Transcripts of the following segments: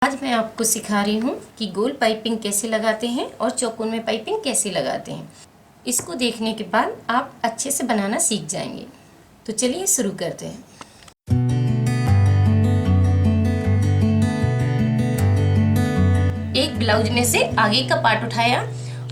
आज मैं आपको सिखा रही हूँ कि गोल पाइपिंग कैसे लगाते हैं और चौकोर में पाइपिंग कैसे लगाते हैं। इसको देखने के बाद आप अच्छे से बनाना सीख जाएंगे। तो चलिए शुरू करते हैं। एक ब्लाउज में से आगे का पार्ट उठाया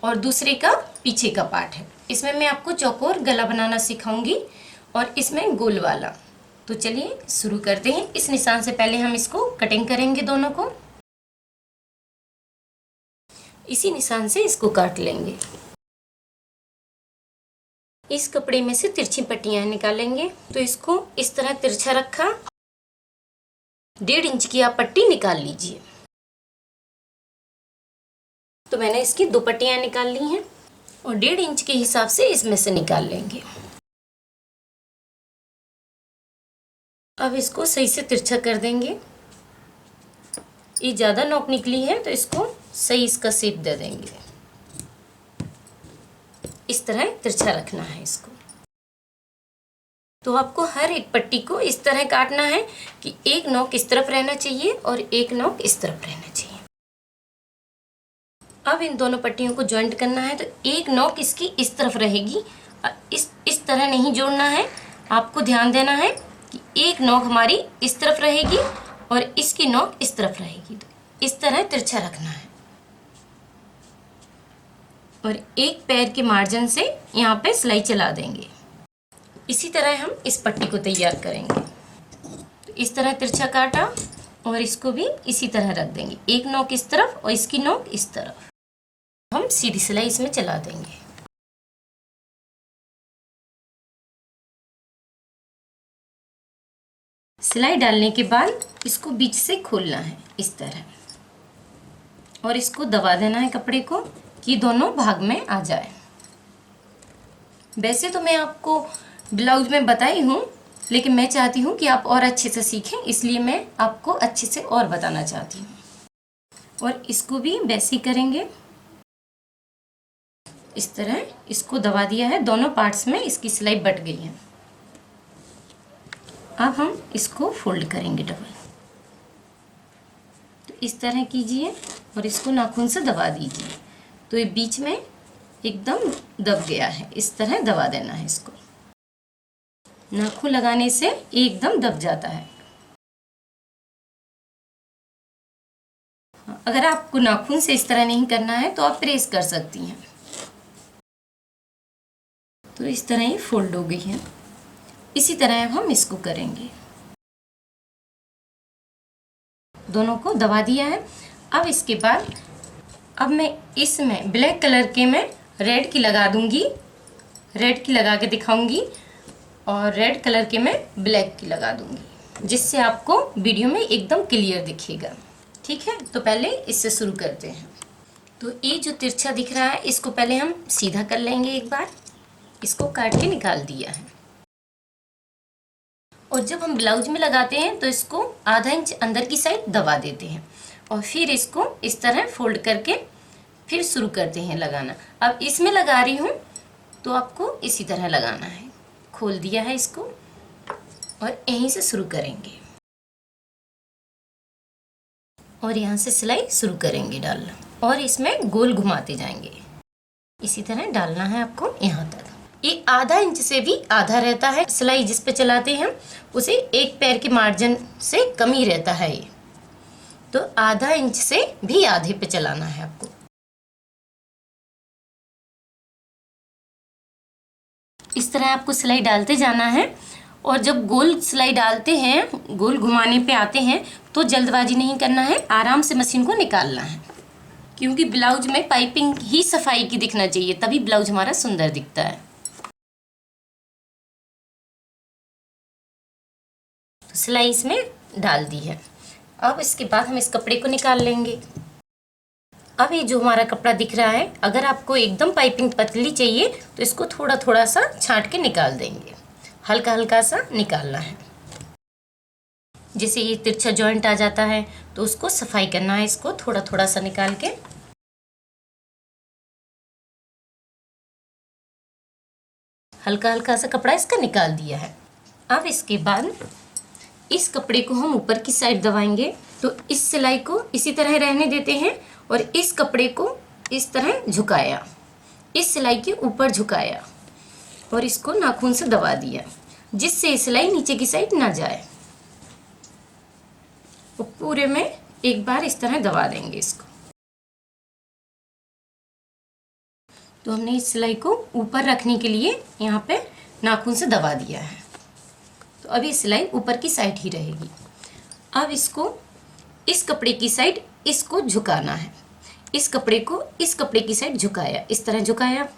और दूसरे का पीछे का पार्ट है। इसमें मैं आपको चौकोर गला बनाना सिखाऊंगी और इसमें गोल वाला। तो चलिए शुरू करते हैं। इस निशान से पहले हम इसको कटिंग करेंगे दोनों को। इसी निशान से इसको काट लेंगे। इस कपड़े में से तिरछी पट्टियां निकालेंगे। तो इसको इस तरह तिरछा रखा, 1.5 इंच की आप पट्टी निकाल लीजिए। तो मैंने इसकी 2 पट्टियां निकाल ली हैं और 1.5 इंच के हिसाब से इसमें से निकाल लेंगे। अब इसको सही से तिरछा कर देंगे। ये ज़्यादा नोक निकली है तो इसको सही इसका शेप दे देंगे। इस तरह तिरछा रखना है इसको। तो आपको हर एक पट्टी को इस तरह काटना है कि एक नोक इस तरफ रहना चाहिए और एक नोक इस तरफ रहना चाहिए। अब इन दोनों पट्टियों को जॉइंट करना है। तो एक नोक इसकी इस तरफ रहेगी। इस तरह नहीं जोड़ना है। आपको ध्यान देना है कि एक नोक हमारी इस तरफ रहेगी और इसकी नोक इस तरफ रहेगी। तो इस तरह तिरछा रखना है और एक पैर के मार्जिन से यहाँ पे सिलाई चला देंगे। इसी तरह हम इस पट्टी को तैयार करेंगे। तो इस तरह तिरछा काटा और इसको भी इसी तरह रख देंगे। एक नोक इस तरफ और इसकी नोक इस तरफ। हम सीधी सिलाई इसमें चला देंगे। सिलाई डालने के बाद इसको बीच से खोलना है इस तरह और इसको दबा देना है कपड़े को कि दोनों भाग में आ जाए। वैसे तो मैं आपको ब्लाउज में बताई हूँ, लेकिन मैं चाहती हूँ कि आप और अच्छे से सीखें, इसलिए मैं आपको अच्छे से और बताना चाहती हूँ। और इसको भी वैसे ही करेंगे। इस तरह इसको दबा दिया है। दोनों पार्ट्स में इसकी सिलाई बट गई है। अब हम इसको फोल्ड करेंगे डबल। तो इस तरह कीजिए और इसको नाखून से दबा दीजिए। तो ये बीच में एकदम दब गया है। इस तरह दबा देना है इसको। नाखून लगाने से एकदम दब जाता है। अगर आपको नाखून से इस तरह नहीं करना है तो आप प्रेस कर सकती हैं। तो इस तरह ही फोल्ड हो गई है। इसी तरह हम इसको करेंगे। दोनों को दबा दिया है। अब इसके बाद अब मैं इसमें ब्लैक कलर के में रेड की लगा दूंगी। रेड की लगा के दिखाऊंगी और रेड कलर के में ब्लैक की लगा दूंगी, जिससे आपको वीडियो में एकदम क्लियर दिखेगा। ठीक है, तो पहले इससे शुरू करते हैं। तो ये जो तिरछा दिख रहा है इसको पहले हम सीधा कर लेंगे। एक बार इसको काट के निकाल दिया है। और जब हम ब्लाउज में लगाते हैं तो इसको आधा इंच अंदर की साइड दबा देते हैं और फिर इसको इस तरह फोल्ड करके फिर शुरू करते हैं लगाना। अब इसमें लगा रही हूँ तो आपको इसी तरह लगाना है। खोल दिया है इसको और यहीं से शुरू करेंगे और यहाँ से सिलाई शुरू करेंगे डालना और इसमें गोल घुमाते जाएंगे। इसी तरह डालना है आपको यहाँ तक। ये आधा इंच से भी आधा रहता है। सिलाई जिस पे चलाते हैं उसे एक पैर के मार्जिन से कम ही रहता है ये। तो आधा इंच से भी आधे पे चलाना है आपको। इस तरह आपको सिलाई डालते जाना है और जब गोल सिलाई डालते हैं, गोल घुमाने पे आते हैं तो जल्दबाजी नहीं करना है। आराम से मशीन को निकालना है, क्योंकि ब्लाउज में पाइपिंग ही सफाई की दिखना चाहिए, तभी ब्लाउज हमारा सुंदर दिखता है। तो सिलाई इसमें डाल दी है। अब इसके बाद हम इस कपड़े को निकाल लेंगे। अब ये जो हमारा कपड़ा दिख रहा है, अगर आपको एकदम पाइपिंग पतली चाहिए तो इसको थोड़ा थोड़ा सा छांट के निकाल देंगे। हल्का हल्का सा निकालना है। जैसे ये तिरछा जॉइंट आ जाता है तो उसको सफाई करना है। इसको थोड़ा थोड़ा सा निकाल के हल्का हल्का सा कपड़ा इसका निकाल दिया है। अब इसके बाद इस कपड़े को हम ऊपर की साइड दबाएंगे तो इस सिलाई को इसी तरह रहने देते हैं और इस कपड़े को इस तरह झुकाया, इस सिलाई के ऊपर झुकाया और इसको नाखून से दबा दिया जिससे सिलाई नीचे की साइड ना जाए। तो पूरे में एक बार इस तरह दबा देंगे इसको। तो हमने इस सिलाई को ऊपर रखने के लिए यहाँ पे नाखून से दबा दिया है। तो अभी सिलाई ऊपर की साइड ही रहेगी। अब इसको इस कपड़े की साइड इसको झुकाना है, इस कपड़े को इस कपड़े की साइड झुकाया, इस तरह झुकाया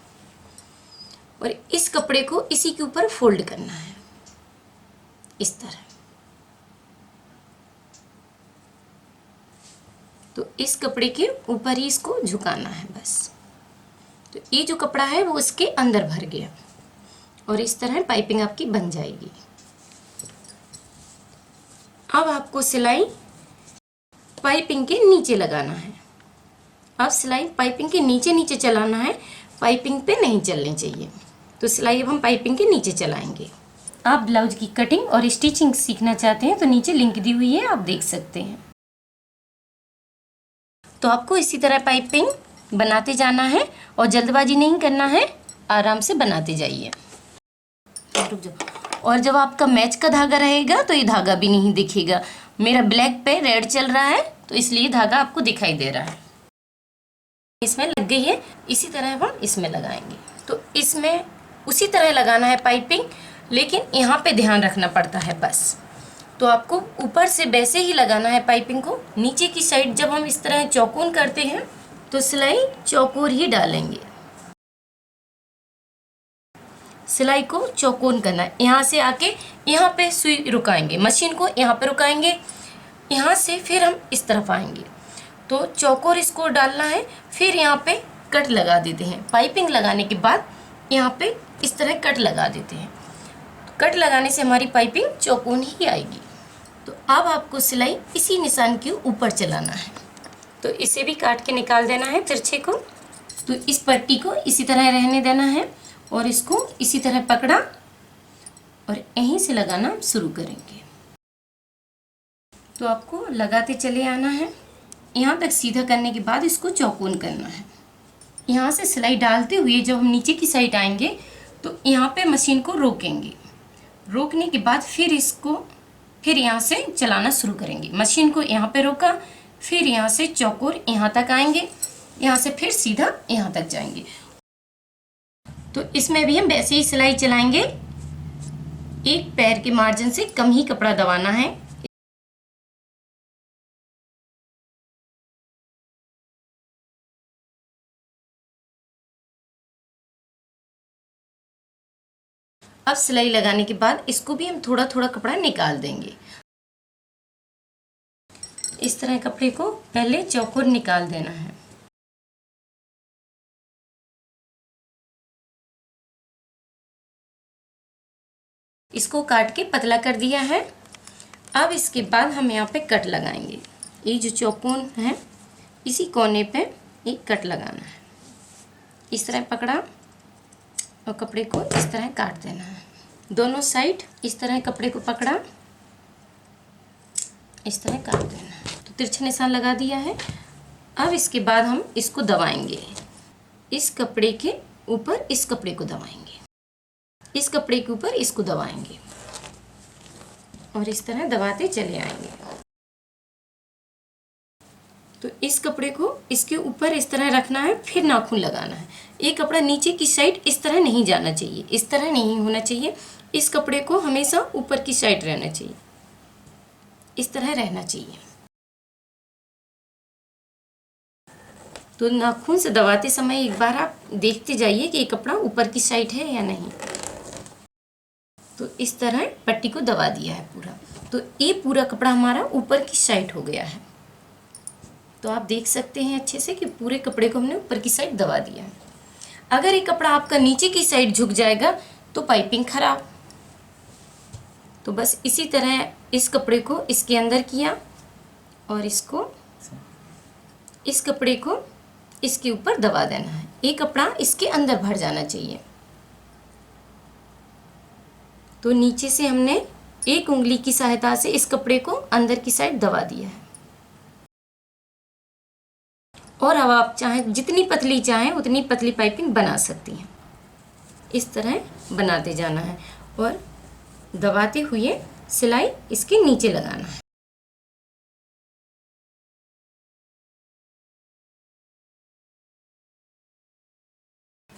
और इस कपड़े को इसी के ऊपर फोल्ड करना है इस तरह। तो इस कपड़े के ऊपर ही इसको झुकाना है बस। तो ये जो कपड़ा है वो इसके अंदर भर गया और इस तरह पाइपिंग आपकी बन जाएगी। अब आपको सिलाई पाइपिंग के नीचे लगाना है। अब सिलाई पाइपिंग के नीचे नीचे चलाना है, पाइपिंग पे नहीं चलनी चाहिए। तो सिलाई अब हम पाइपिंग के नीचे चलाएंगे। आप ब्लाउज की कटिंग और स्टिचिंग सीखना चाहते हैं तो नीचे लिंक दी हुई है, आप देख सकते हैं। तो आपको इसी तरह पाइपिंग बनाते जाना है और जल्दबाजी नहीं करना है, आराम से बनाते जाइए। रुक जाओ। और जब आपका मैच का धागा रहेगा तो ये धागा भी नहीं दिखेगा। मेरा ब्लैक पे रेड चल रहा है तो इसलिए धागा आपको दिखाई दे रहा है। इसमें लग गई है, इसी तरह हम इसमें लगाएंगे। तो इसमें उसी तरह लगाना है पाइपिंग, लेकिन यहाँ पे ध्यान रखना पड़ता है बस। तो आपको ऊपर से वैसे ही लगाना है पाइपिंग को। नीचे की साइड जब हम इस तरह चौकोन करते हैं तो सिलाई चौकोर ही डालेंगे। सिलाई को चौकोन करना है। यहाँ से आके यहाँ पे सुई रुकाएंगे, मशीन को यहाँ पे रुकाएंगे, यहाँ से फिर हम इस तरफ आएंगे। तो चौकोर इसको डालना है, फिर यहाँ पे कट लगा देते हैं। पाइपिंग लगाने के बाद यहाँ पे इस तरह कट लगा देते हैं। कट लगाने से हमारी पाइपिंग चौकोन ही आएगी। तो अब आपको सिलाई इसी निशान के ऊपर चलाना है। तो इसे भी काट के निकाल देना है तिरछे को। तो इस पट्टी को इसी तरह रहने देना है और इसको इसी तरह पकड़ा और यहीं से लगाना शुरू करेंगे। तो आपको लगाते चले आना है। यहाँ तक सीधा करने के बाद इसको चौकोन करना है। यहाँ से सिलाई डालते हुए जब हम नीचे की साइड आएंगे तो यहाँ पे मशीन को रोकेंगे। रोकने के बाद फिर यहाँ से चलाना शुरू करेंगे। मशीन को यहाँ पे रोका, फिर यहाँ से चौकोर यहाँ तक आएंगे, यहाँ से फिर सीधा यहाँ तक जाएंगे। तो इसमें भी हम वैसे ही सिलाई चलाएंगे। एक पैर के मार्जिन से कम ही कपड़ा दबाना है। अब सिलाई लगाने के बाद इसको भी हम थोड़ा थोड़ा कपड़ा निकाल देंगे। इस तरह कपड़े को पहले चौकोर निकाल देना है। इसको काट के पतला कर दिया है। अब इसके बाद हम यहाँ पे कट लगाएंगे। ये जो चौकोन है इसी कोने पे एक कट लगाना है। इस तरह पकड़ा और कपड़े को इस तरह काट देना है। दोनों साइड इस तरह कपड़े को पकड़ा, इस तरह काट देना है। तो तिरछा निशान लगा दिया है। अब इसके बाद हम इसको दबाएंगे। इस कपड़े के ऊपर इस कपड़े को दबाएंगे, इस कपड़े के ऊपर इसको दबाएंगे और इस तरह दबाते चले आएंगे। तो इस कपड़े को इसके ऊपर इस तरह रखना है, फिर नाखून लगाना है। ये कपड़ा नीचे की साइड इस तरह नहीं जाना चाहिए, इस तरह नहीं होना चाहिए। इस कपड़े को हमेशा ऊपर की साइड रहना चाहिए, इस तरह रहना चाहिए। तो नाखून से दबाते समय एक बार आप देखते जाइए कि ये कपड़ा ऊपर की साइड है या नहीं। तो इस तरह पट्टी को दबा दिया है पूरा। तो ये पूरा कपड़ा हमारा ऊपर की साइड हो गया है। तो आप देख सकते हैं अच्छे से कि पूरे कपड़े को हमने ऊपर की साइड दबा दिया है। अगर ये कपड़ा आपका नीचे की साइड झुक जाएगा तो पाइपिंग खराब। तो बस इसी तरह इस कपड़े को इसके अंदर किया और इसको इस कपड़े को इसके ऊपर दबा देना है। ये कपड़ा इसके अंदर भर जाना चाहिए। तो नीचे से हमने एक उंगली की सहायता से इस कपड़े को अंदर की साइड दबा दिया है। और अब आप चाहें जितनी पतली चाहें उतनी पतली पाइपिंग बना सकती हैं। इस तरह बनाते जाना है और दबाते हुए सिलाई इसके नीचे लगाना है।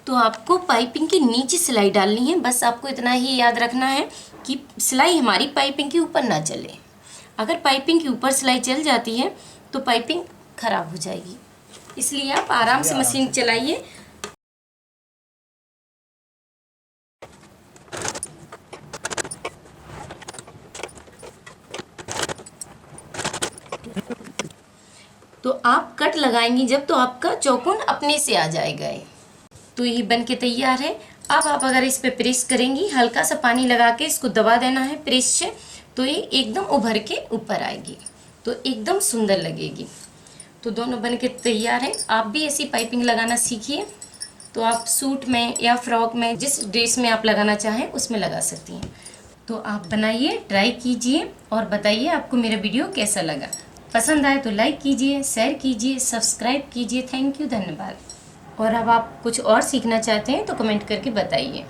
तो आपको पाइपिंग के नीचे सिलाई डालनी है। बस आपको इतना ही याद रखना है कि सिलाई हमारी पाइपिंग के ऊपर ना चले। अगर पाइपिंग के ऊपर सिलाई चल जाती है तो पाइपिंग खराब हो जाएगी, इसलिए आप आराम से मशीन चलाइए। तो आप कट लगाएंगी जब तो आपका चौकोन अपने से आ जाएगा। तो ये बन के तैयार है। अब आप अगर इस पे प्रेस करेंगी, हल्का सा पानी लगा के इसको दबा देना है प्रेस से, तो ये एकदम उभर के ऊपर आएगी, तो एकदम सुंदर लगेगी। तो दोनों बन के तैयार है। आप भी ऐसी पाइपिंग लगाना सीखिए। तो आप सूट में या फ्रॉक में, जिस ड्रेस में आप लगाना चाहें उसमें लगा सकती हैं। तो आप बनाइए, ट्राई कीजिए और बताइए आपको मेरा वीडियो कैसा लगा। पसंद आए तो लाइक कीजिए, शेयर कीजिए, सब्सक्राइब कीजिए। थैंक यू, धन्यवाद। और अब आप कुछ और सीखना चाहते हैं तो कमेंट करके बताइए।